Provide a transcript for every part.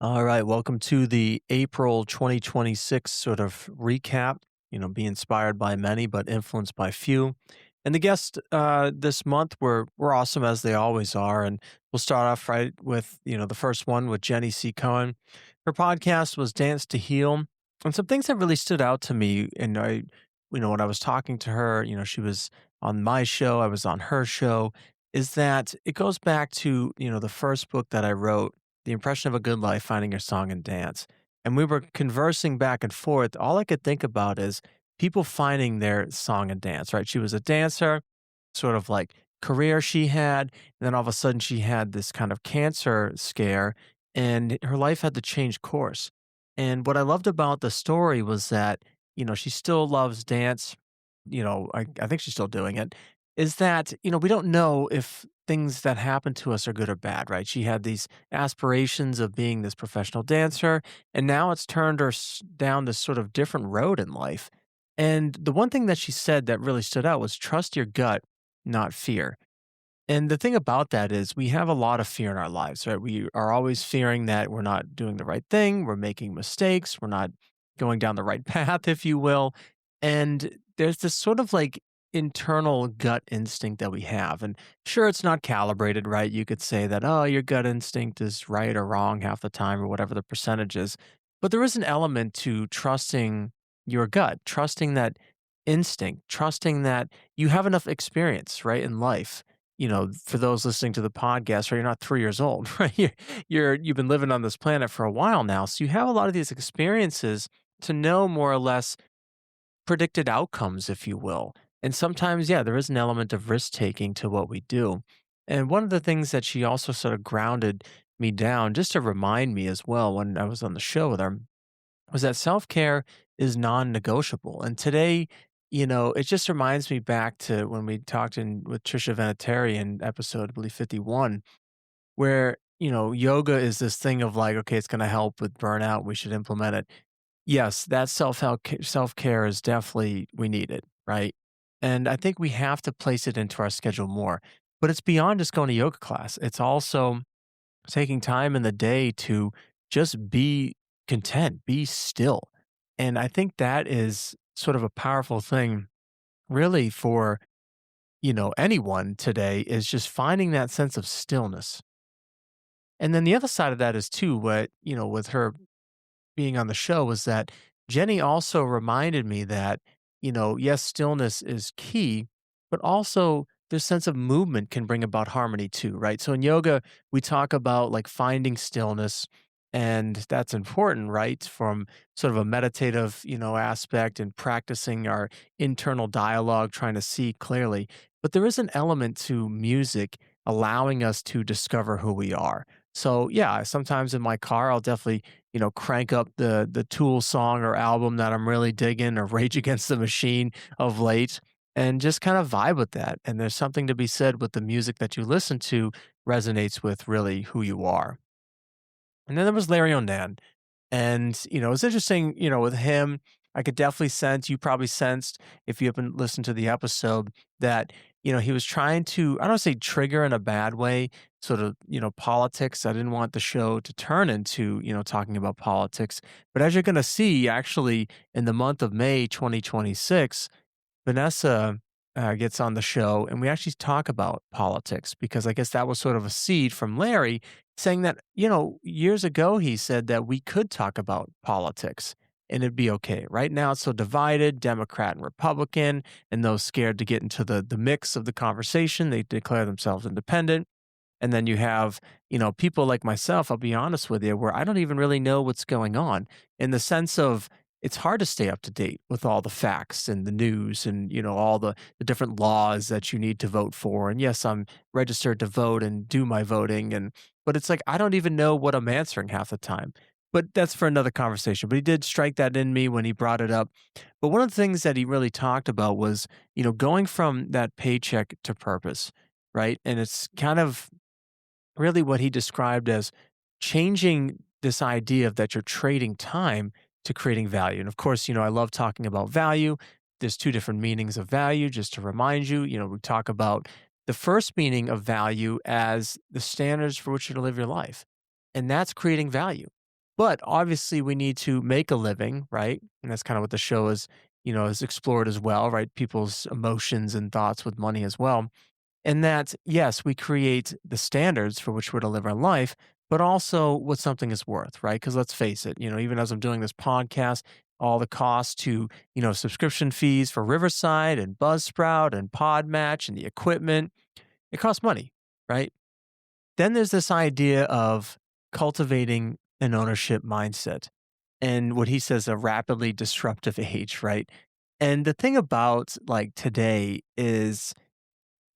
All right, welcome to the April 2026 sort of recap. Be inspired by many, but influenced by few. And the guests this month were awesome as they always are. And we'll start off right with the first one with Jenny C. Cohen. Her podcast was Dance to Heal, and some things that really stood out to me. And when I was talking to her, she was on my show, I was on her show. Is that it goes back to the first book that I wrote, the Impression of a Good Life, Finding Your Song and Dance. And we were conversing back and forth. All I could think about is people finding their song and dance, right? She was a dancer, sort of like career she had. And then all of a sudden she had this kind of cancer scare and her life had to change course. And what I loved about the story was that, she still loves dance. I think she's still doing it. Is that, we don't know if things that happen to us are good or bad, right? She had these aspirations of being this professional dancer, and now it's turned her down this sort of different road in life. And the one thing that she said that really stood out was trust your gut, not fear. And the thing about that is we have a lot of fear in our lives, right? We are always fearing that we're not doing the right thing, we're making mistakes, we're not going down the right path, if you will. And there's this sort of like internal gut instinct that we have. And sure, it's not calibrated, right? You could say that, oh, your gut instinct is right or wrong half the time or whatever the percentage is. But there is an element to trusting your gut, trusting that instinct, trusting that you have enough experience, right, in life. For those listening to the podcast, right, you're not 3 years old, right? You've been living on this planet for a while now. So you have a lot of these experiences to know more or less predicted outcomes, if you will. And sometimes, yeah, there is an element of risk taking to what we do. And one of the things that she also sort of grounded me down, just to remind me as well when I was on the show with her, was that self care is non negotiable. And today, it just reminds me back to when we talked with Trisha Venetari in episode, I believe, 51, where, yoga is this thing of like, okay, it's going to help with burnout. We should implement it. Yes, that self-care is definitely we need it, right? And I think we have to place it into our schedule more. But it's beyond just going to yoga class. It's also taking time in the day to just be content, be still. And I think that is sort of a powerful thing really for, anyone today is just finding that sense of stillness. And then the other side of that is too what, with her being on the show was that Jenny also reminded me that, yes, stillness is key, but also this sense of movement can bring about harmony too, right? So in yoga, we talk about like finding stillness, and that's important, right? From sort of a meditative, aspect and practicing our internal dialogue, trying to see clearly. But there is an element to music allowing us to discover who we are. So yeah, sometimes in my car, I'll definitely crank up the Tool song or album that I'm really digging or Rage Against the Machine of late and just kind of vibe with that. And there's something to be said with the music that you listen to resonates with really who you are. And then there was Larry Onan. And, it's interesting, with him, I could definitely sense, you probably sensed if you haven't listened to the episode that, he was trying to, I don't say trigger in a bad way, sort of, politics. I didn't want the show to turn into, talking about politics. But as you're going to see, actually, in the month of May 2026, Vanessa gets on the show and we actually talk about politics because I guess that was sort of a seed from Larry saying that, years ago he said that we could talk about politics and it'd be okay. Right now it's so divided, Democrat and Republican, and those scared to get into the mix of the conversation, they declare themselves independent. And then you have, people like myself, I'll be honest with you, where I don't even really know what's going on in the sense of it's hard to stay up to date with all the facts and the news and, all the different laws that you need to vote for. And yes, I'm registered to vote and do my voting. But it's like, I don't even know what I'm answering half the time. But that's for another conversation. But he did strike that in me when he brought it up. But one of the things that he really talked about was, going from that paycheck to purpose, right? And it's kind of really what he described as changing this idea of that you're trading time to creating value. And of course, I love talking about value. There's two different meanings of value, just to remind you. We talk about the first meaning of value as the standards for which you to live your life. And that's creating value. But obviously, we need to make a living, right? And that's kind of what the show is explored as well, right? People's emotions and thoughts with money as well. And that, yes, we create the standards for which we're to live our life, but also what something is worth, right? Because let's face it, even as I'm doing this podcast, all the costs to, subscription fees for Riverside and Buzzsprout and Podmatch and the equipment, it costs money, right? Then there's this idea of cultivating an ownership mindset and what he says a rapidly disruptive age, right? And the thing about like today is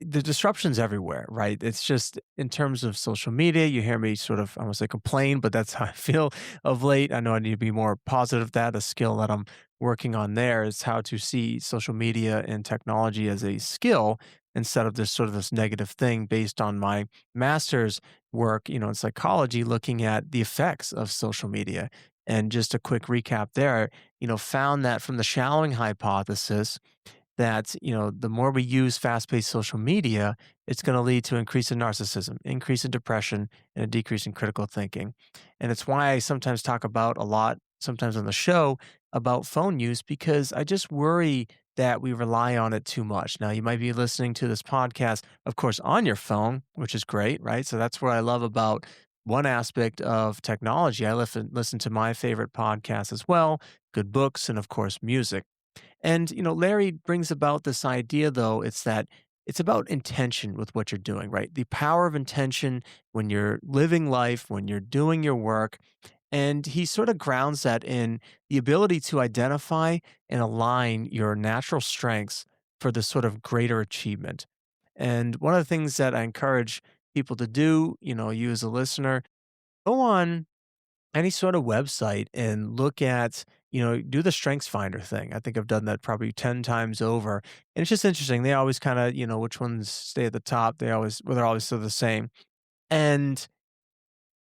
the disruption's everywhere, right? It's just in terms of social media, you hear me sort of, I want to say complain, but that's how I feel of late. I know I need to be more positive. That a skill that I'm working on there is how to see social media and technology as a skill instead of this sort of this negative thing based on my master's work, in psychology, looking at the effects of social media. And just a quick recap there, found that from the shallowing hypothesis, that the more we use fast-paced social media, it's going to lead to increase in narcissism, increase in depression, and a decrease in critical thinking. And it's why I sometimes talk about a lot, sometimes on the show, about phone use, because I just worry that we rely on it too much. Now, you might be listening to this podcast, of course, on your phone, which is great, right? So that's what I love about one aspect of technology. I listen to my favorite podcasts as well, good books, and of course, music. And, Larry brings about this idea, though, it's that it's about intention with what you're doing, right? The power of intention when you're living life, when you're doing your work. And he sort of grounds that in the ability to identify and align your natural strengths for this sort of greater achievement. And one of the things that I encourage people to do, you as a listener, go on any sort of website and look at, do the strengths finder thing. I think I've done that probably 10 times over. And it's just interesting. They always kind of, which ones stay at the top. They're always still the same. And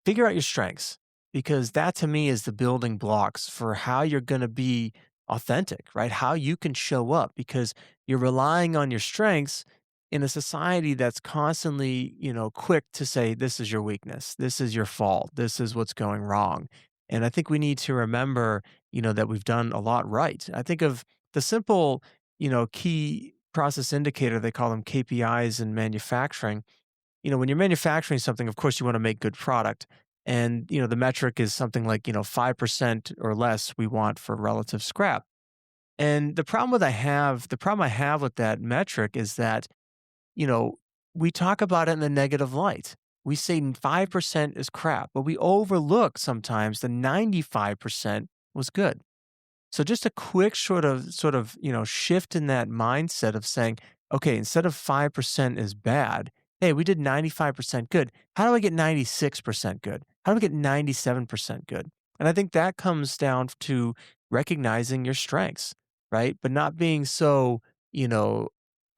figure out your strengths because that to me is the building blocks for how you're going to be authentic, right? How you can show up because you're relying on your strengths in a society that's constantly, quick to say, this is your weakness, this is your fault, this is what's going wrong. And I think we need to remember, that we've done a lot right. I think of the simple, key process indicator, they call them KPIs in manufacturing. When you're manufacturing something, of course, you want to make good product. And, the metric is something like, 5% or less we want for relative scrap. And the problem I have with that metric is that, you know, we talk about it in the negative light. We say 5% is crap, but we overlook sometimes the 95% was good. So just a quick sort of shift in that mindset of saying, okay, instead of 5% is bad, hey, we did 95% good. How do I get 96% good? How do I get 97% good? And I think that comes down to recognizing your strengths, right? But not being so, you know,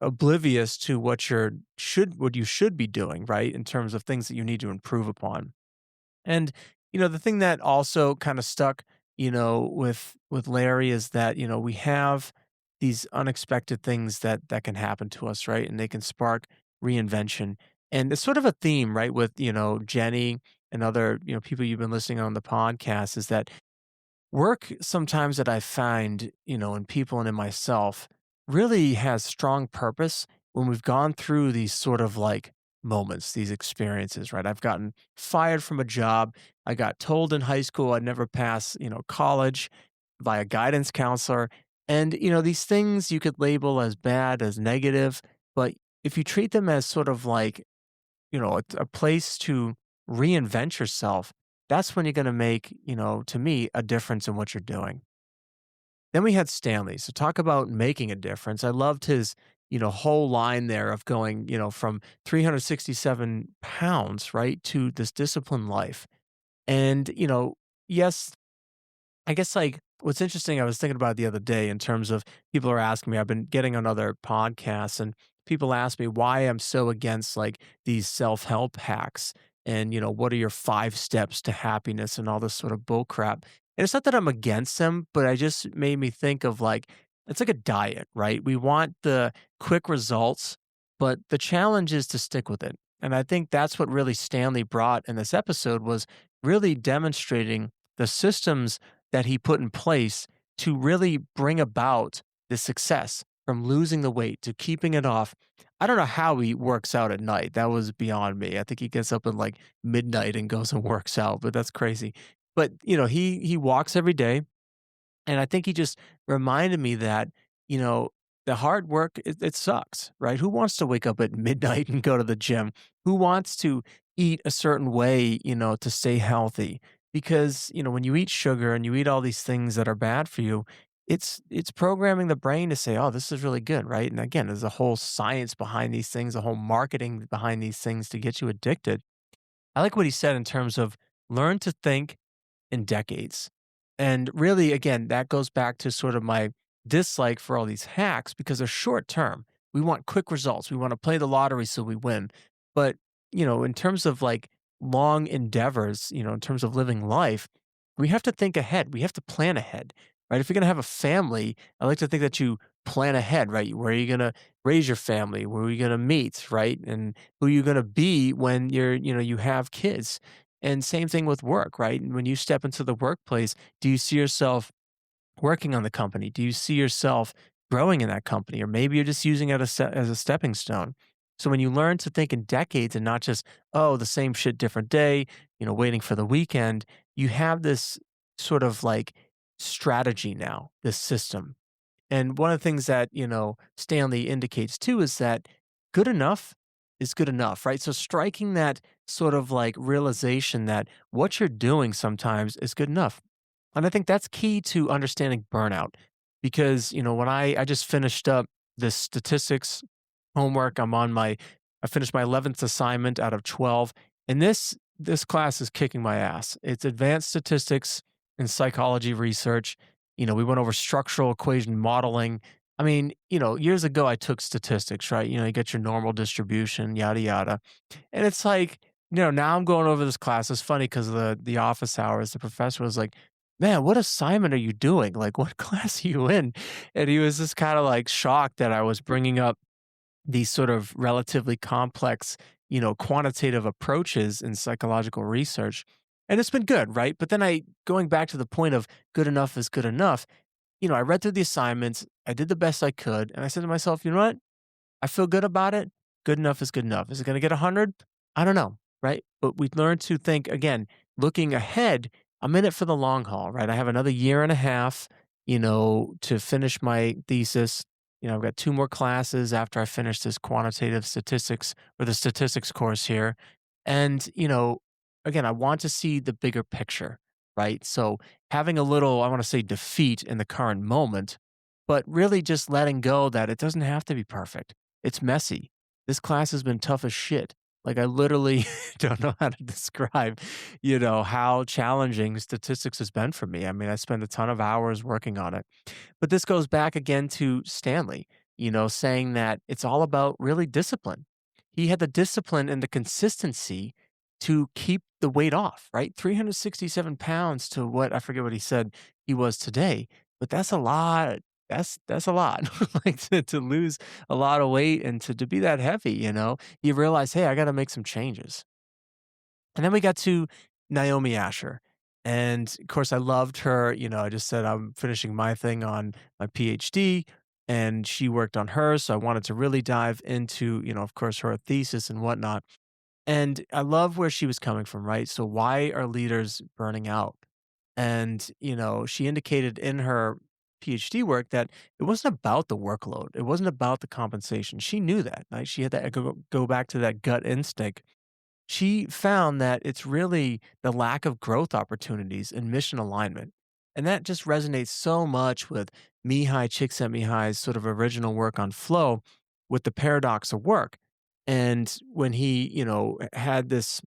oblivious to what you should be doing, right? In terms of things that you need to improve upon. And, the thing that also kind of stuck, with Larry is that, we have these unexpected things that can happen to us, right? And they can spark reinvention. And it's sort of a theme, right, with, Jenny and other, people you've been listening on the podcast is that work sometimes that I find, in people and in myself really has strong purpose when we've gone through these sort of like moments, these experiences, right? I've gotten fired from a job. I got told in high school I'd never pass, college by a guidance counselor. And, these things you could label as bad, as negative, but if you treat them as sort of like a place to reinvent yourself, that's when you're going to make, to me, a difference in what you're doing. Then we had Stanley. So talk about making a difference. I loved his, whole line there of going, from 367 pounds, right, to this disciplined life. And, yes, I guess, like, what's interesting, I was thinking about it the other day in terms of people are asking me, I've been getting on other podcasts and people ask me why I'm so against like these self-help hacks and, what are your 5 steps to happiness and all this sort of bull crap. And it's not that I'm against them, but I just made me think of like, it's like a diet, right? We want the quick results, but the challenge is to stick with it. And I think that's what really Stanley brought in this episode was really demonstrating the systems that he put in place to really bring about the success from losing the weight to keeping it off. I don't know how he works out at night. That was beyond me. I think he gets up at like midnight and goes and works out, but that's crazy. But, he walks every day, and I think he just reminded me that, you know, the hard work, it sucks, right? Who wants to wake up at midnight and go to the gym? Who wants to eat a certain way, to stay healthy? Because, when you eat sugar and you eat all these things that are bad for you, it's programming the brain to say, "Oh, this is really good," right? And again, there's a whole science behind these things, a whole marketing behind these things to get you addicted. I like what he said in terms of learn to think in decades. And really, again, that goes back to sort of my dislike for all these hacks because they're short term. We want quick results. We want to play the lottery so we win. But, in terms of like long endeavors, in terms of living life, we have to think ahead. We have to plan ahead, right? If you're going to have a family, I like to think that you plan ahead, right? Where are you going to raise your family? Where are you going to meet, right? And who you're going to be when you have kids. And same thing with work, right? When you step into the workplace, do you see yourself working on the company? Do you see yourself growing in that company? Or maybe you're just using it as a stepping stone. So when you learn to think in decades and not just, oh, the same shit, different day, waiting for the weekend, you have this sort of like strategy now, this system. And one of the things that, Stanley indicates too is that good enough is good enough, right? So striking that sort of like realization that what you're doing sometimes is good enough. And I think that's key to understanding burnout because, when I just finished up this statistics homework, I finished my 11th assignment out of 12. And this class is kicking my ass. It's advanced statistics and psychology research. We went over structural equation modeling. I mean, years ago I took statistics, right? You get your normal distribution, yada yada. And it's like, now I'm going over this class. It's funny because the office hours, the professor was like, "Man, what assignment are you doing? Like, what class are you in?" And he was just kind of like shocked that I was bringing up these sort of relatively complex, quantitative approaches in psychological research. And it's been good, right? But then going back to the point of good enough is good enough, I read through the assignments, I did the best I could, and I said to myself, you know what? I feel good about it. Good enough is good enough. Is it going to get 100? I don't know, right? But we learn to think again, looking ahead. I'm in it for the long haul, right? I have another year and a half, to finish my thesis. I've got two more classes after I finish this quantitative statistics or the statistics course here. And, again, I want to see the bigger picture, right? So having a little, I want to say defeat in the current moment, but really just letting go that it doesn't have to be perfect. It's messy. This class has been tough as shit. Like I literally don't know how to describe, how challenging statistics has been for me. I mean, I spent a ton of hours working on it. But this goes back again to Stanley, saying that it's all about really discipline. He had the discipline and the consistency to keep the weight off, right? 367 pounds to what I forget what he said he was today, but that's a lot. That's a lot. Like to lose a lot of weight and to be that heavy, you realize, hey, I got to make some changes. And then we got to Naomi Asher. And of course, I loved her. I just said I'm finishing my thing on my PhD, and she worked on hers. So I wanted to really dive into, of course, her thesis and whatnot. And I love where she was coming from, right? So, why are leaders burning out? And, she indicated in her PhD work that it wasn't about the workload, it wasn't about the compensation. She knew that, right? She had that go back to that gut instinct. She found that it's really the lack of growth opportunities and mission alignment. And that just resonates so much with Mihai Csikszentmihalyi's sort of original work on flow with the paradox of work. And when he, had this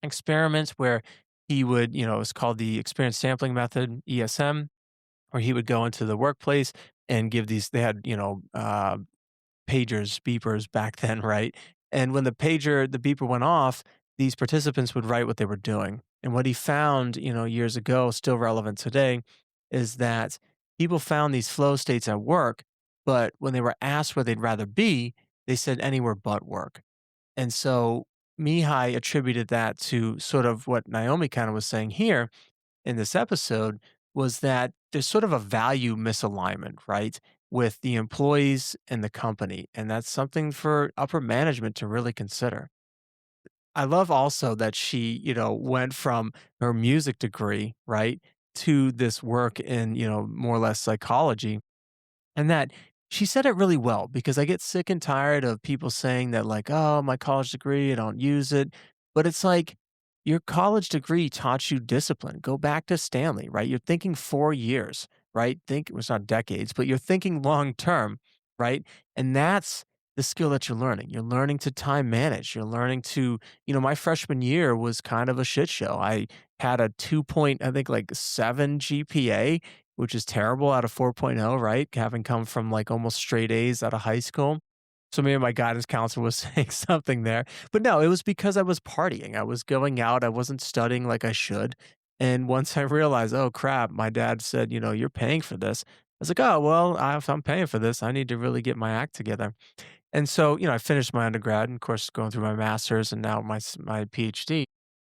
experiment where he would, it's called the experience sampling method, ESM, where he would go into the workplace and give these, they had, pagers, beepers back then, right? And when the beeper went off, these participants would write what they were doing. And what he found, years ago, still relevant today, is that people found these flow states at work, but when they were asked where they'd rather be, they said anywhere but work. And so Mihai attributed that to sort of what Naomi kind of was saying here. in this episode was that there's sort of a value misalignment, right, with the employees and the company. And that's something for upper management to really consider. I love also that she, went from her music degree, right, to this work in, more or less psychology and that she said it really well because I get sick and tired of people saying that, like, oh, my college degree, I don't use it. But it's like your college degree taught you discipline. Go back to Stanley, right? You're thinking 4 years, right? Think it was not decades, but you're thinking long term, right? And that's the skill that you're learning. You're learning to time manage. You're learning to, my freshman year was kind of a shit show. I had a 2 point, I think like 7 GPA, which is terrible out of 4.0, right? Having come from like almost straight A's out of high school. So maybe my guidance counselor was saying something there. But no, it was because I was partying. I was going out. I wasn't studying like I should. And once I realized, oh crap, my dad said, you're paying for this. I was like, oh, well, if I'm paying for this, I need to really get my act together. And so, I finished my undergrad and, of course, going through my master's and now my PhD.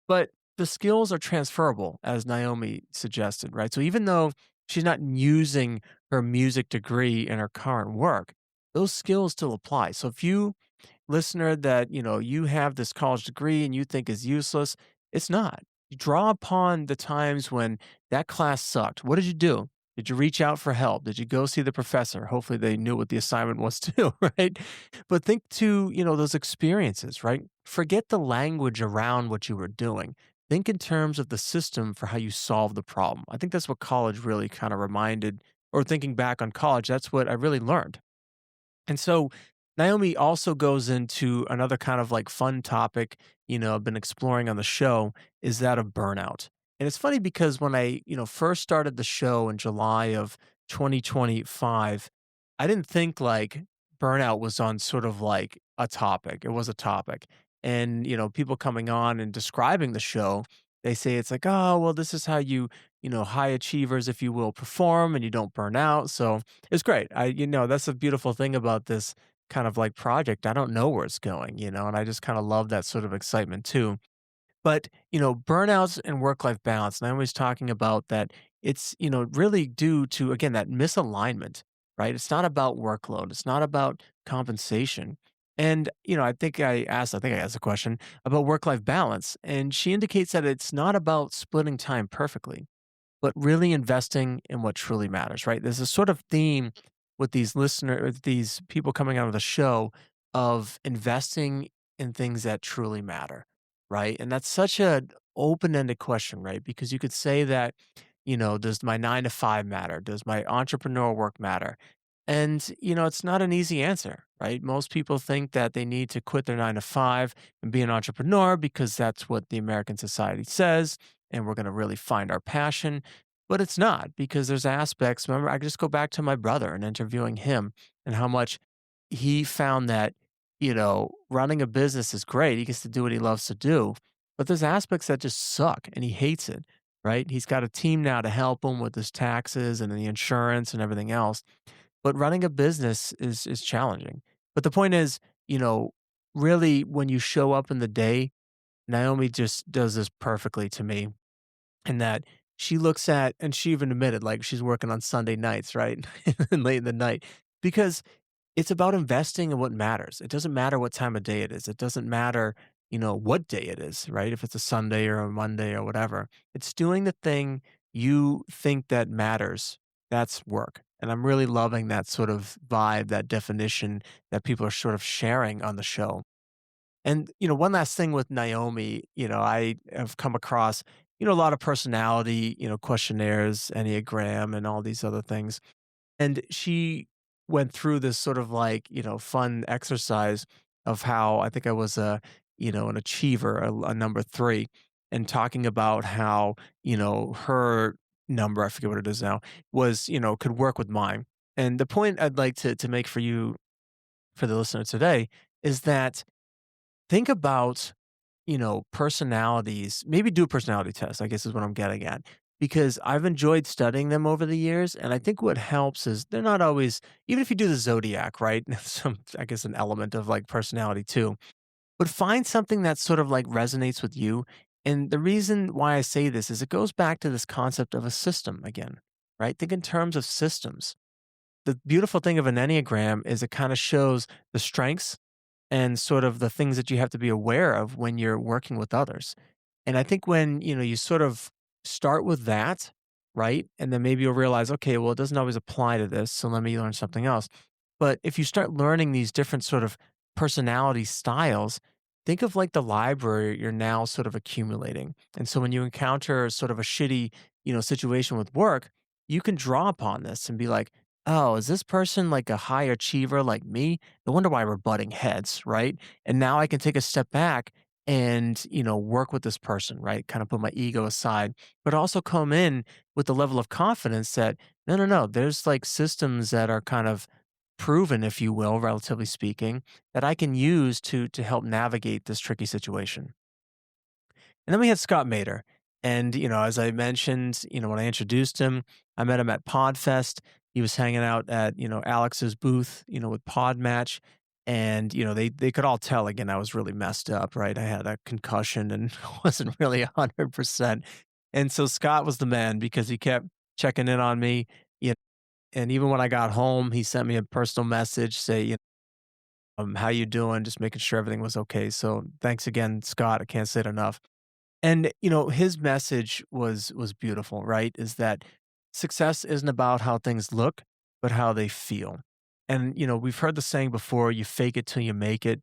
But the skills are transferable, as Naomi suggested, right? So even though she's not using her music degree in her current work, those skills still apply. So if you listener that, you have this college degree and you think is useless, it's not. You draw upon the times when that class sucked. What did you do? Did you reach out for help? Did you go see the professor? Hopefully they knew what the assignment was too, right? But think to, those experiences, right? Forget the language around what you were doing. Think in terms of the system for how you solve the problem. I think that's what college really kind of reminded, or thinking back on college, that's what I really learned. And so Naomi also goes into another kind of like fun topic, I've been exploring on the show is that of burnout. And it's funny because when I, first started the show in July of 2025, I didn't think like burnout was on sort of like a topic. It was a topic. And, people coming on and describing the show, they say it's like, oh, well, this is how you, high achievers, if you will, perform and you don't burn out. So it's great. That's a beautiful thing about this kind of like project. I don't know where it's going, and I just kind of love that sort of excitement too. But, burnouts and work-life balance, and I was talking about that it's, really due to, again, that misalignment, right? It's not about workload. It's not about compensation. And, I think I asked a question about work-life balance, and she indicates that it's not about splitting time perfectly but really investing in what truly matters, right? There's a sort of theme with these people coming out of the show of investing in things that truly matter, right? And that's such an open-ended question, right? Because you could say that, does my 9 to 5 matter? Does my entrepreneur work matter? And, it's not an easy answer, right? Most people think that they need to quit their 9 to 5 and be an entrepreneur because that's what the American society says. And we're going to really find our passion. But it's not because there's aspects. Remember, I just go back to my brother and interviewing him and how much he found that, running a business is great. He gets to do what he loves to do. But there's aspects that just suck and he hates it, right? He's got a team now to help him with his taxes and the insurance and everything else. But running a business is challenging. But the point is, really when you show up in the day, Naomi just does this perfectly to me in that she looks at and she even admitted like she's working on Sunday nights, right? And late in the night because it's about investing in what matters. It doesn't matter what time of day it is. It doesn't matter, what day it is, right? If it's a Sunday or a Monday or whatever. It's doing the thing you think that matters. That's work. And I'm really loving that sort of vibe, that definition that people are sort of sharing on the show. And, one last thing with Naomi, I have come across, a lot of personality, questionnaires, Enneagram, and all these other things. And she went through this sort of like, fun exercise of how I think I was an achiever, a number 3, and talking about how, her number, I forget what it is now, was, could work with mine. And the point I'd like to make for you, for the listener today, is that think about, personalities, maybe do a personality test, I guess is what I'm getting at. Because I've enjoyed studying them over the years. And I think what helps is they're not always, even if you do the zodiac, right? Some, I guess, an element of like personality too. But find something that sort of like resonates with you And the reason why I say this is it goes back to this concept of a system again, right? Think in terms of systems. The beautiful thing of an Enneagram is it kind of shows the strengths and sort of the things that you have to be aware of when you're working with others. And I think when, you sort of start with that, right? And then maybe you'll realize, okay, well, it doesn't always apply to this. So let me learn something else. But if you start learning these different sort of personality styles, think of like the library you're now sort of accumulating. And so when you encounter sort of a shitty, situation with work, you can draw upon this and be like, oh, is this person like a high achiever like me? No wonder why we're butting heads, right? And now I can take a step back and, work with this person, right? Kind of put my ego aside, but also come in with the level of confidence that, no, no, no, there's like systems that are kind of proven, if you will, relatively speaking, that I can use to help navigate this tricky situation. And then we had Scott Mater. And, as I mentioned, when I introduced him, I met him at Podfest. He was hanging out at, Alex's booth, with Podmatch. And, they could all tell again, I was really messed up, right? I had a concussion and wasn't really 100%. And so Scott was the man because he kept checking in on me. You know, and even when I got home, he sent me a personal message, say, how you doing? Just making sure everything was okay. So thanks again, Scott. I can't say it enough. And, his message was beautiful, right? Is that success isn't about how things look, but how they feel. And, we've heard the saying before, you fake it till you make it.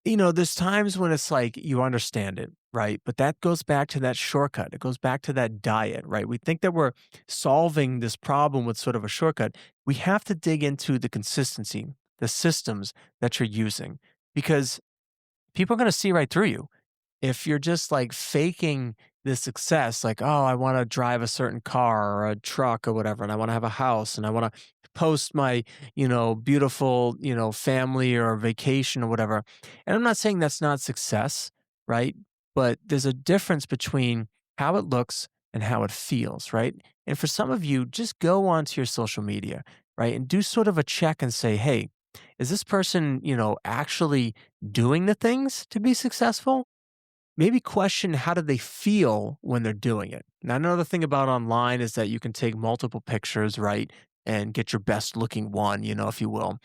There's times when it's like you understand it, right? But that goes back to that shortcut. It goes back to that diet, right? We think that we're solving this problem with sort of a shortcut. We have to dig into the consistency, the systems that you're using, because people are going to see right through you if you're just like faking this success, like, oh, I want to drive a certain car or a truck or whatever, and I want to have a house and I want to post my, beautiful, family or vacation or whatever. And I'm not saying that's not success, right? But there's a difference between how it looks and how it feels, right? And for some of you, just go onto your social media, right? And do sort of a check and say, hey, is this person, actually doing the things to be successful? Maybe question how do they feel when they're doing it. Now, another thing about online is that you can take multiple pictures, right? And get your best looking one, if you will.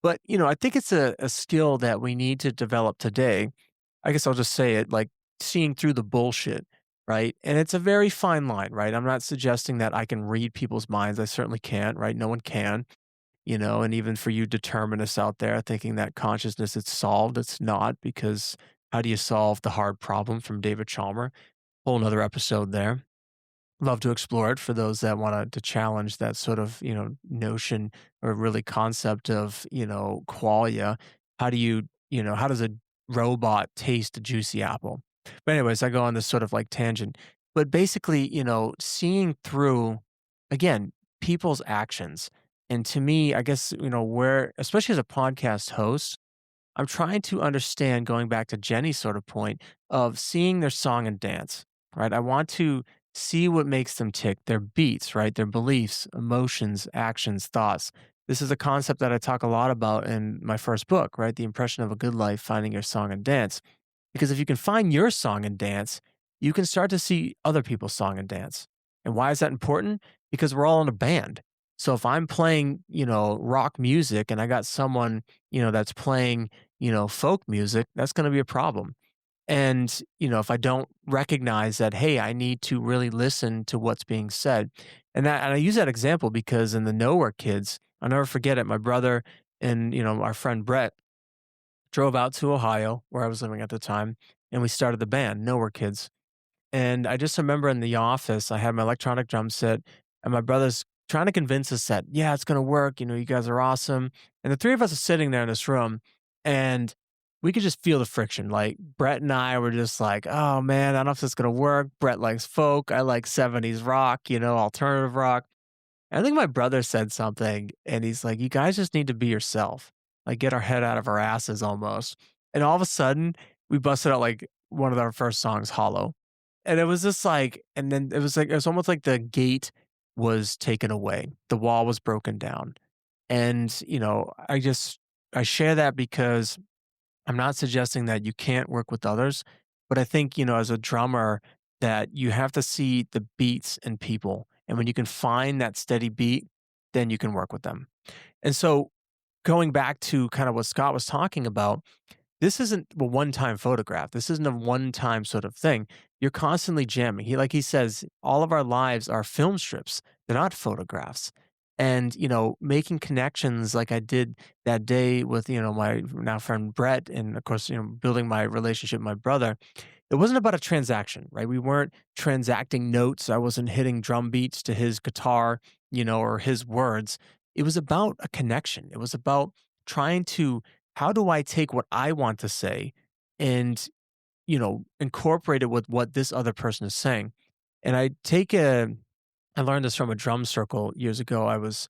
But, I think it's a skill that we need to develop today. I guess I'll just say it like seeing through the bullshit, right? And it's a very fine line, right? I'm not suggesting that I can read people's minds. I certainly can't, right? No one can, and even for you determinists out there thinking that consciousness is solved, it's not, because how do you solve the hard problem from David Chalmer? Whole another episode there. Love to explore it for those that want to challenge that sort of, notion or really concept of, qualia. How do how does a robot taste a juicy apple? But anyways, I go on this sort of like tangent. But basically, seeing through again people's actions. And to me, I guess, where especially as a podcast host, I'm trying to understand, going back to Jenny's sort of point of seeing their song and dance, right? I want to see what makes them tick, their beats, right? Their beliefs, emotions, actions, thoughts. This is a concept that I talk a lot about in my first book, right? The Impression of a Good Life, Finding Your Song and Dance. Because if you can find your song and dance, you can start to see other people's song and dance. And why is that important? Because we're all in a band. So if I'm playing, rock music and I got someone, that's playing, folk music, that's going to be a problem. And, if I don't recognize that, hey, I need to really listen to what's being said. And I use that example because in the Nowhere Kids, I'll never forget it. My brother and, our friend Brett drove out to Ohio, where I was living at the time, and we started the band, Nowhere Kids. And I just remember in the office, I had my electronic drum set, and my brother's trying to convince us that, yeah, it's going to work. You guys are awesome. And the three of us are sitting there in this room, and we could just feel the friction. Like Brett and I were just like, oh man, I don't know if this is going to work. Brett likes folk. I like 70s rock, alternative rock. I think my brother said something and he's like, "You guys just need to be yourself. Like get our head out of our asses almost." And all of a sudden, we busted out like one of our first songs, Hollow. And it was just like and then it was almost like the gate was taken away. The wall was broken down. And, I share that because I'm not suggesting that you can't work with others, But I think, as a drummer, that you have to see the beats in people. And when you can find that steady beat, then you can work with them. And so going back to kind of what Scott was talking about, this isn't a one-time photograph. This isn't a one-time sort of thing. You're constantly jamming. Like he says, all of our lives are film strips. They're not photographs. And, making connections like I did that day with, my now friend Brett, and of course, building my relationship with my brother. It wasn't about a transaction, right? We weren't transacting notes. I wasn't hitting drum beats to his guitar, or his words. It was about a connection. It was about trying to, how do I take what I want to say and, incorporate it with what this other person is saying? And I learned this from a drum circle years ago. I was,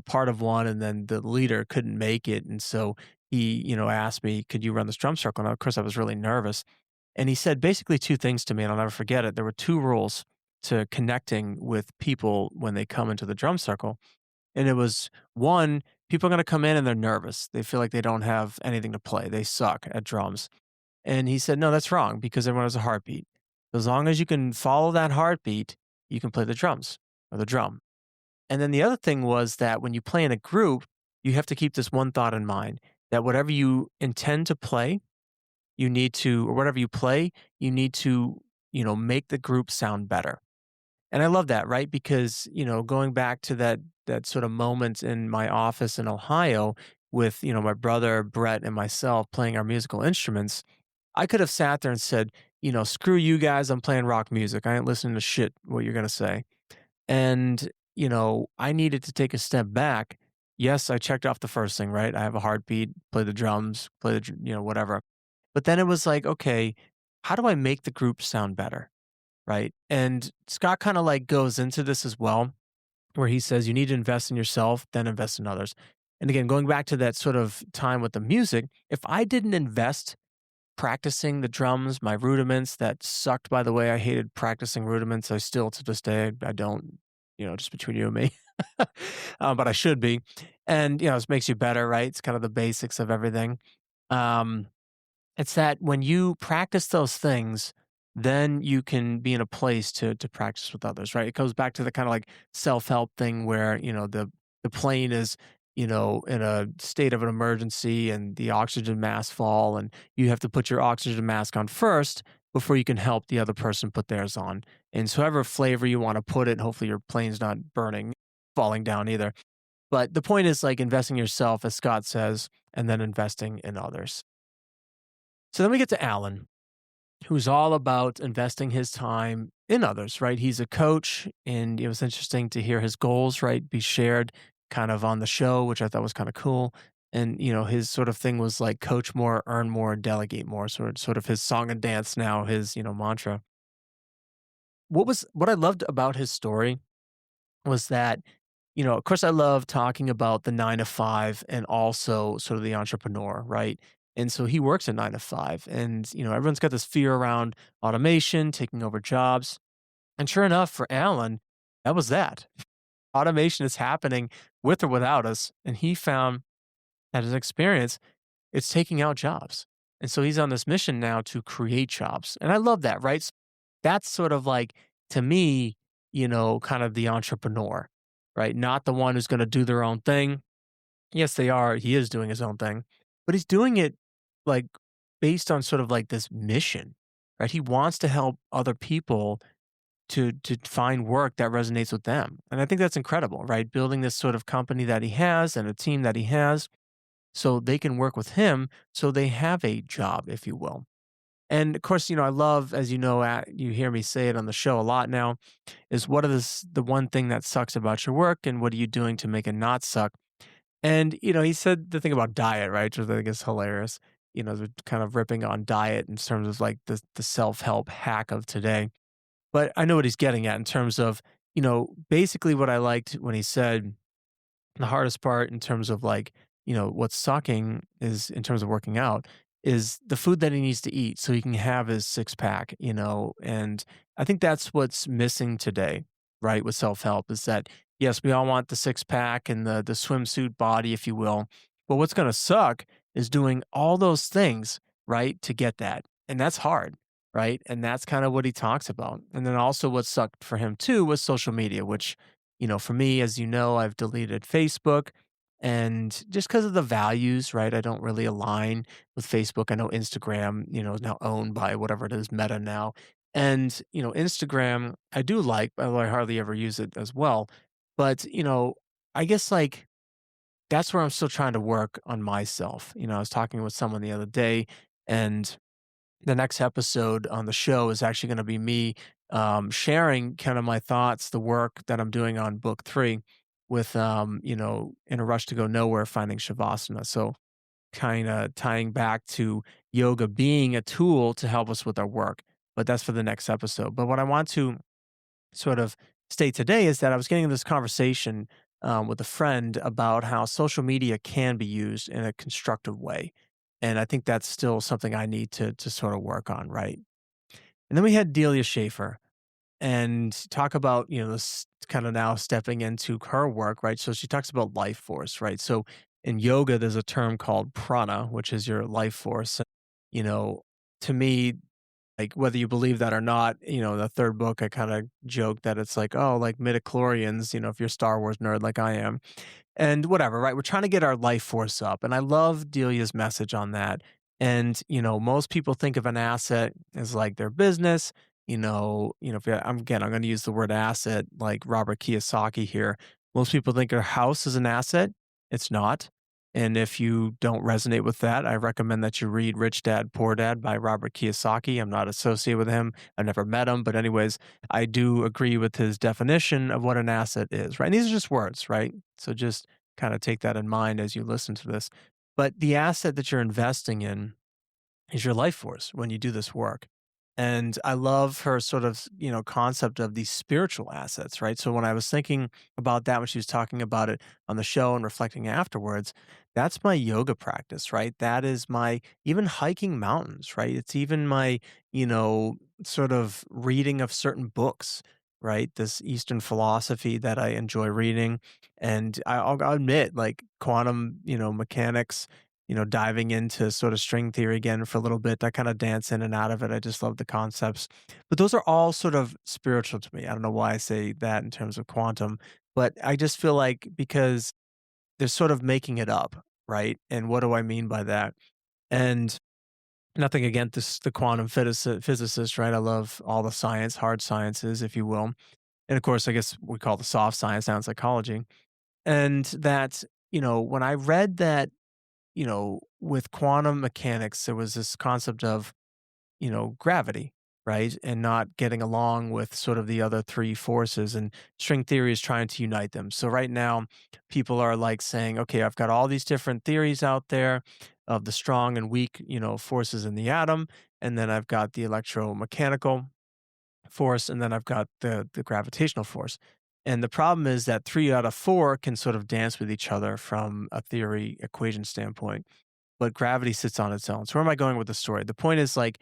part of one, and then the leader couldn't make it. And so he, asked me, could you run this drum circle? And of course, I was really nervous. And he said basically two things to me, and I'll never forget it. There were two rules to connecting with people when they come into the drum circle. And it was one, people are going to come in and they're nervous. They feel like they don't have anything to play. They suck at drums. And he said, no, that's wrong because everyone has a heartbeat. As long as you can follow that heartbeat, you can play the drums or the drum. And then the other thing was that when you play in a group, you have to keep this one thought in mind that whatever you intend to play, you need to, or whatever you play, you need to, make the group sound better. And I love that, right? Because, going back to that sort of moment in my office in Ohio with, my brother Brett and myself playing our musical instruments, I could have sat there and said, screw you guys, I'm playing rock music. I ain't listening to shit what you're gonna say. And, I needed to take a step back. Yes, I checked off the first thing, right? I have a heartbeat, play the drums, play the, whatever. But then it was like, okay, how do I make the group sound better? Right. And Scott kind of like goes into this as well, where he says you need to invest in yourself, then invest in others. And again, going back to that sort of time with the music, if I didn't invest practicing the drums, my rudiments that sucked, by the way, I hated practicing rudiments. I still to this day, I don't, just between you and me, but I should be. And, this makes you better, right? It's kind of the basics of everything. Um, it's that when you practice those things, then you can be in a place to practice with others, right? It goes back to the kind of like self-help thing where, the plane is, in a state of an emergency and the oxygen masks fall and you have to put your oxygen mask on first before you can help the other person put theirs on. And so however flavor you want to put it, hopefully your plane's not burning, falling down either. But the point is like investing in yourself, as Scott says, and then investing in others. So then we get to Alan, who's all about investing his time in others, right? He's a coach, and it was interesting to hear his goals, right, be shared kind of on the show, which I thought was kind of cool. And his sort of thing was like coach more, earn more, delegate more. Sort of his song and dance now, his mantra. What I loved about his story was that of course, I love talking about the 9 to 5 and also sort of the entrepreneur, right? And so he works at 9 to 5, and everyone's got this fear around automation taking over jobs. And sure enough, for Alan, that was that. Automation is happening with or without us, and he found that his experience, it's taking out jobs. And so he's on this mission now to create jobs, and I love that, right? That's sort of like, to me, kind of the entrepreneur, right? Not the one who's going to do their own thing. Yes, they are. He is doing his own thing, but he's doing it like based on sort of like this mission, right? He wants to help other people to find work that resonates with them. And I think that's incredible, right? Building this sort of company that he has and a team that he has so they can work with him so they have a job, if you will. And of course, I love, as you hear me say it on the show a lot now, is what is the one thing that sucks about your work and what are you doing to make it not suck? And, he said the thing about diet, right? Which I think is hilarious. They're kind of ripping on diet in terms of like the self-help hack of today. But I know what he's getting at in terms of, basically what I liked when he said the hardest part in terms of like, what's sucking is in terms of working out is the food that he needs to eat so he can have his six pack, and I think that's what's missing today, right? With self help is that, yes, we all want the six pack and the swimsuit body, if you will. But what's going to suck is doing all those things, right, to get that. And that's hard. right? And that's kind of what he talks about. And then also what sucked for him too was social media, which, for me, as you know, I've deleted Facebook and just because of the values, right? I don't really align with Facebook. I know Instagram, is now owned by whatever it is, Meta now. And, Instagram, I do like, although I hardly ever use it as well. But, I guess like that's where I'm still trying to work on myself. I was talking with someone the other day and the next episode on the show is actually going to be me sharing kind of my thoughts, the work that I'm doing on book three with, In a Rush to Go Nowhere, Finding Shavasana. So, kind of tying back to yoga being a tool to help us with our work. But that's for the next episode. But what I want to sort of state today is that I was getting in this conversation with a friend about how social media can be used in a constructive way. And I think that's still something I need to sort of work on, right? And then we had Delia Schaefer and talk about, this kind of now stepping into her work, right? So she talks about life force, right? So in yoga, there's a term called prana, which is your life force. You know, to me, like, whether you believe that or not, the 3rd book, I kinda joke that it's like, "Oh, like midichlorians," if you're a Star Wars nerd like I am, and whatever, right? We're trying to get our life force up, and I love Delia's message on that, and, most people think of an asset as, like, their business, if I'm gonna use the word asset like Robert Kiyosaki here. Most people think a house is an asset. It's not. And if you don't resonate with that, I recommend that you read Rich Dad Poor Dad by Robert Kiyosaki. I'm not associated with him. I've never met him, but anyways, I do agree with his definition of what an asset is, right? And these are just words, right? So just kind of take that in mind as you listen to this. But the asset that you're investing in is your life force when you do this work. And I love her sort of, concept of these spiritual assets, right? So when I was thinking about that when she was talking about it on the show and reflecting afterwards, that's my yoga practice, right? That is my even hiking mountains, right? It's even my, sort of reading of certain books, right? This Eastern philosophy that I enjoy reading. And I'll admit, like quantum, mechanics, diving into sort of string theory again for a little bit. I kind of dance in and out of it. I just love the concepts. But those are all sort of spiritual to me. I don't know why I say that in terms of quantum, but I just feel like because they're sort of making it up, right? And what do I mean by that? And nothing against the quantum physicist, right? I love all the science, hard sciences, if you will. And of course, I guess we call the soft science now in psychology. And that, when I read that with quantum mechanics, there was this concept of, gravity, right? And not getting along with sort of the other three forces. And string theory is trying to unite them. So right now, people are like saying, okay, I've got all these different theories out there of the strong and weak, forces in the atom. And then I've got the electromechanical force, and then I've got the gravitational force. And the problem is that 3 out of 4 can sort of dance with each other from a theory equation standpoint, but gravity sits on its own. So where am I going with the story? The point is like,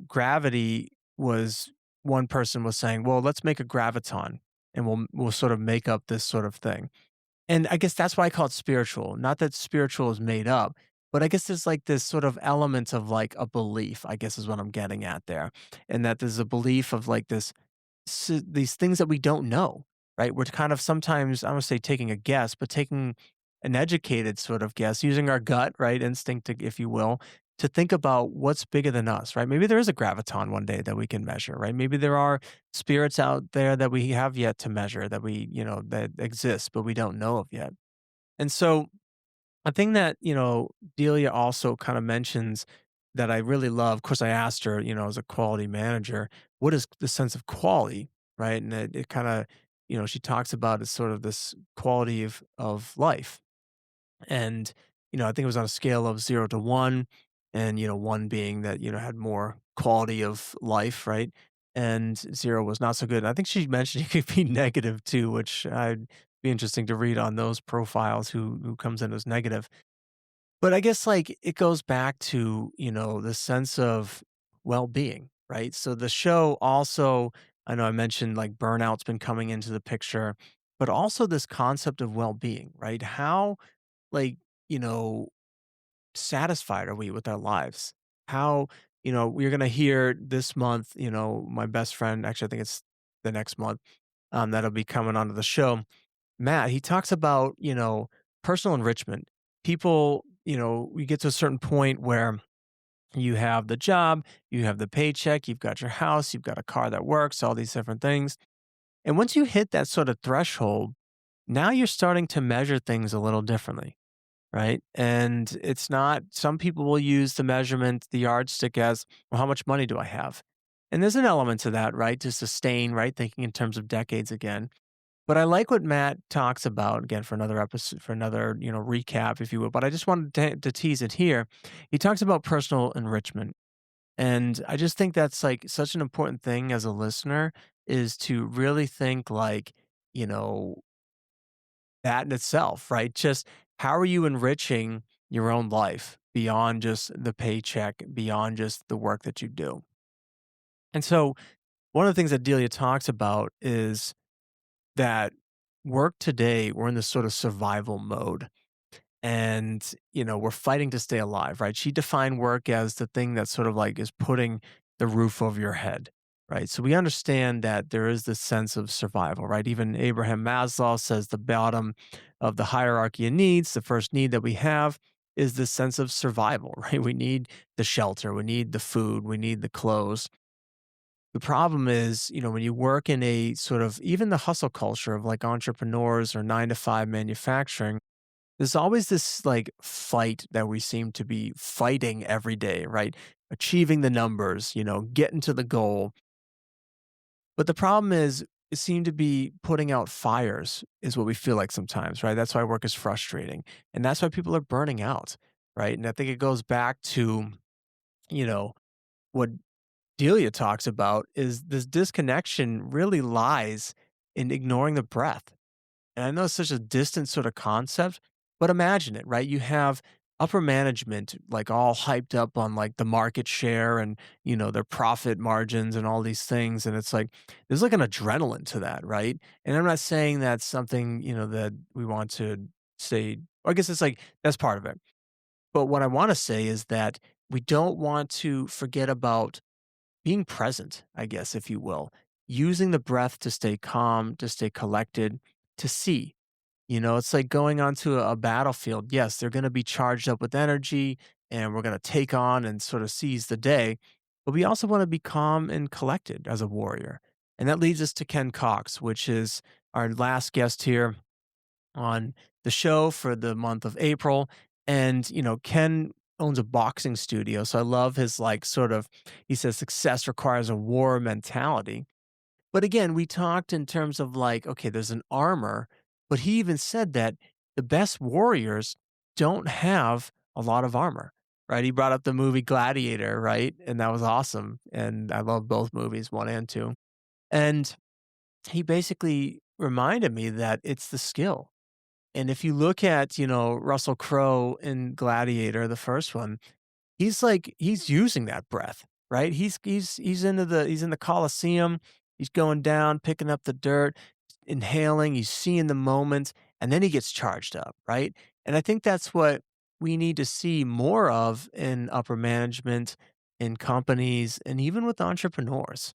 gravity was one person was saying, "Well, let's make a graviton and we'll sort of make up this sort of thing." And I guess that's why I call it spiritual. Not that spiritual is made up, but I guess there's like this sort of element of like a belief, I guess is what I'm getting at there. And that there's a belief of like these things that we don't know, right? We're kind of sometimes, I don't wanna say taking a guess, but taking an educated sort of guess, using our gut, right? Instinct, if you will, to think about what's bigger than us, right? Maybe there is a graviton one day that we can measure, right? Maybe there are spirits out there that we have yet to measure that that exist, but we don't know of yet. And so a thing that, Delia also kind of mentions that I really love, of course, I asked her, as a quality manager, what is the sense of quality, right? And it kind of, she talks about is sort of this quality of life. And, I think it was on a scale of 0 to 1, and, 1 being that, had more quality of life, right? And 0 was not so good. And I think she mentioned it could be negative too, which I'd be interesting to read on those profiles who comes in as negative. But I guess, like, it goes back to, the sense of well-being, right? So the show also, I know I mentioned, like, burnout's been coming into the picture, but also this concept of well-being, right? How, like, you know, satisfied are we with our lives? How, We're going to hear this month, my best friend, actually, I think it's the next month, that'll be coming onto the show. Matt, he talks about, personal enrichment. People, we get to a certain point where you have the job, you have the paycheck, you've got your house, you've got a car that works, all these different things. And once you hit that sort of threshold, now you're starting to measure things a little differently, right? And it's not, some people will use the measurement, the yardstick as, well, how much money do I have? And there's an element to that, right? To sustain, right? Thinking in terms of decades again. But I like what Matt talks about again for another episode, for another, recap, if you will. But I just wanted to tease it here. He talks about personal enrichment. And I just think that's like such an important thing as a listener is to really think like, you know, that in itself, right? Just how are you enriching your own life beyond just the paycheck, beyond just the work that you do? And so one of the things that Delia talks about is that work today, we're in this sort of survival mode and we're fighting to stay alive, right? She defined work as the thing that sort of like is putting the roof over your head, right? So we understand that there is this sense of survival, right? Even Abraham Maslow says the bottom of the hierarchy of needs, the first need that we have is this sense of survival, right? We need the shelter, we need the food, we need the clothes. The problem is, when you work in a sort of even the hustle culture of like entrepreneurs or 9 to 5 manufacturing, there's always this like fight that we seem to be fighting every day, right? Achieving the numbers, getting to the goal. But the problem is, it seemed to be putting out fires, is what we feel like sometimes, right? That's why work is frustrating. And that's why people are burning out, right? And I think it goes back to, you know, what Delia talks about is this disconnection really lies in ignoring the breath. And I know it's such a distant sort of concept, but imagine it, right? You have upper management like all hyped up on like the market share and, their profit margins and all these things. And it's like, there's like an adrenaline to that, right? And I'm not saying that's something, that we want to say, or I guess it's like, that's part of it. But what I want to say is that we don't want to forget about being present, I guess, if you will, using the breath to stay calm, to stay collected, to see. It's like going onto a battlefield. Yes, they're going to be charged up with energy and we're going to take on and sort of seize the day. But we also want to be calm and collected as a warrior. And that leads us to Ken Cox, which is our last guest here on the show for the month of April. And, Ken owns a boxing studio. So I love his like sort of, he says success requires a war mentality. But again, we talked in terms of like, okay, there's an armor, but he even said that the best warriors don't have a lot of armor, right? He brought up the movie Gladiator, right? And that was awesome. And I love both movies, one and two. And he basically reminded me that it's the skill. And if you look at, Russell Crowe in Gladiator, the first one, he's using that breath, right? He's in the Colosseum, he's going down, picking up the dirt, inhaling, he's seeing the moment, and then he gets charged up, right? And I think that's what we need to see more of in upper management, in companies, and even with entrepreneurs,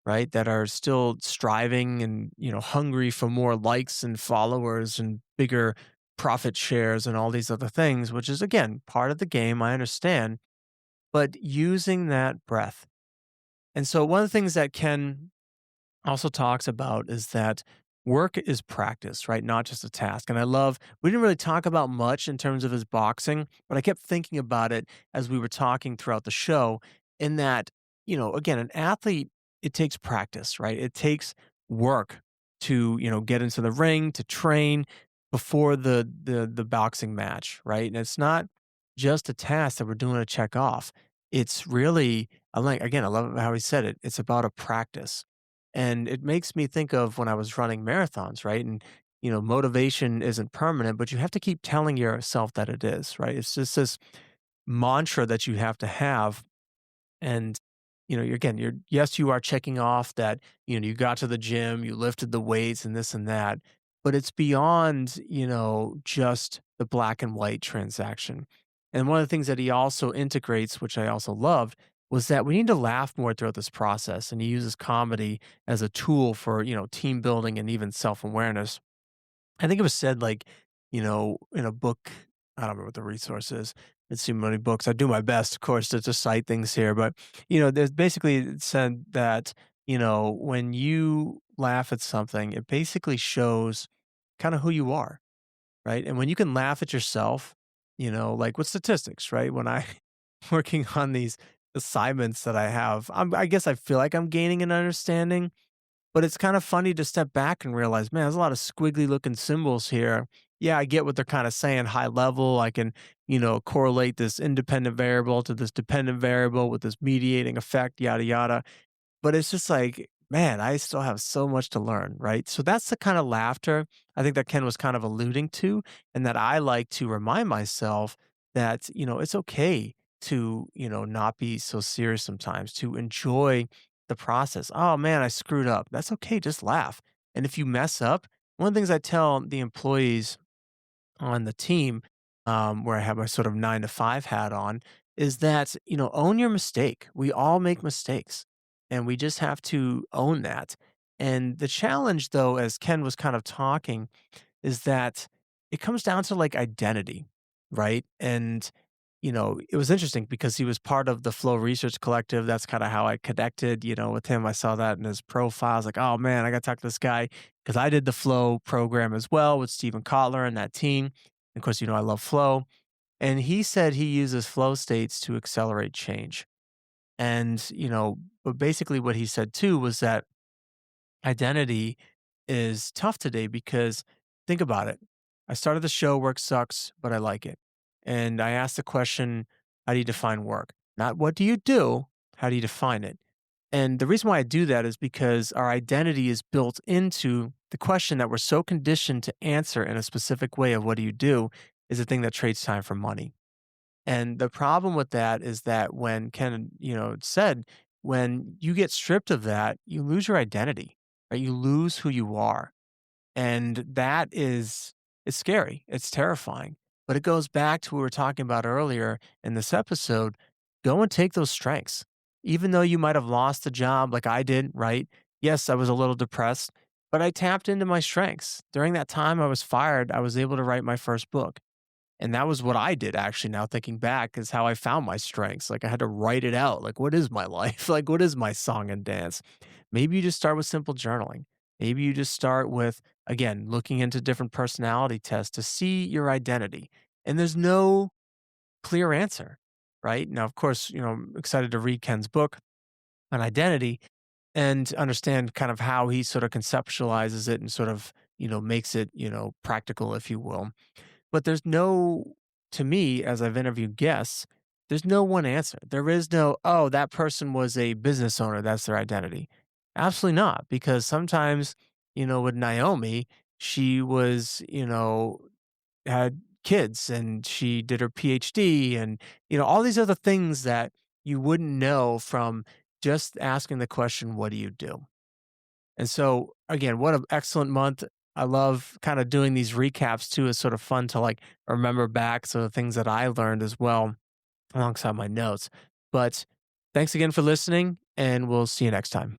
right? That are still striving and, hungry for more likes and followers and bigger profit shares and all these other things, which is again part of the game. I understand, but using that breath. And so one of the things that Ken also talks about is that work is practice, right? Not just a task. And I love, we didn't really talk about much in terms of his boxing, but I kept thinking about it as we were talking throughout the show, in that, again, an athlete, it takes practice, right? It takes work to, get into the ring, to train before the boxing match, right? And it's not just a task that we're doing to check off. It's really, I like, again, I love how he said it. It's about a practice. And it makes me think of when I was running marathons, right? And, motivation isn't permanent, but you have to keep telling yourself that it is, right? It's just this mantra that you have to have. And, yes, you are checking off that, you got to the gym, you lifted the weights and this and that, but it's beyond, just the black and white transaction. And one of the things that he also integrates, which I also loved, was that we need to laugh more throughout this process, and he uses comedy as a tool for, team building and even self-awareness. I think it was said like, in a book, I don't remember what the resource is. It's too many books. I do my best, of course, to cite things here, but there's basically it said that, when you laugh at something, it basically shows kind of who you are, right? And when you can laugh at yourself, like with statistics, right? When I working on these assignments that I have, I guess I feel like I'm gaining an understanding, but it's kind of funny to step back and realize, man, there's a lot of squiggly looking symbols here. Yeah, I get what they're kind of saying high level. I can, correlate this independent variable to this dependent variable with this mediating effect, yada, yada. But it's just like, man, I still have so much to learn, right? So that's the kind of laughter I think that Ken was kind of alluding to, and that I like to remind myself that, it's okay to, not be so serious sometimes, to enjoy the process. Oh man, I screwed up. That's okay. Just laugh. And if you mess up, one of the things I tell the employees on the team, where I have my sort of 9 to 5 hat on, is that, own your mistake. We all make mistakes, and we just have to own that. And the challenge, though, as Ken was kind of talking, is that it comes down to like identity, right? And it was interesting because he was part of the Flow Research Collective. That's kind of how I connected, with him. I saw that in his profile. I was like, oh man, I got to talk to this guy because I did the Flow program as well with Stephen Kotler and that team. And of course, I love Flow. And he said he uses flow states to accelerate change. And, but basically what he said too was that identity is tough today because think about it. I started the show, work sucks, but I like it. And I asked the question, how do you define work? Not what do you do? How do you define it? And the reason why I do that is because our identity is built into the question that we're so conditioned to answer in a specific way of what do you do is the thing that trades time for money. And the problem with that is that when Ken, said, when you get stripped of that, you lose your identity, right? You lose who you are. And that is it's scary. It's terrifying. But it goes back to what we were talking about earlier in this episode. Go and take those strengths. Even though you might have lost the job like I did, right? Yes, I was a little depressed, but I tapped into my strengths. During that time I was fired, I was able to write my first book. And that was what I did actually now thinking back is how I found my strengths. Like I had to write it out. Like, what is my life? Like, what is my song and dance? Maybe you just start with simple journaling. Maybe you just start with, again, looking into different personality tests to see your identity. And there's no clear answer, right? Now, of course, I'm excited to read Ken's book on identity and understand kind of how he sort of conceptualizes it and sort of, makes it, practical, if you will. But there's no to me, as I've interviewed guests, there's no one answer. There is no, "Oh, that person was a business owner, that's their identity." Absolutely not, because sometimes, with Naomi, she was, had kids and she did her PhD and, all these other things that you wouldn't know from just asking the question, "What do you do?" And so, again, what an excellent month. I love kind of doing these recaps too. It's sort of fun to like remember back so the things that I learned as well alongside my notes. But thanks again for listening, and we'll see you next time.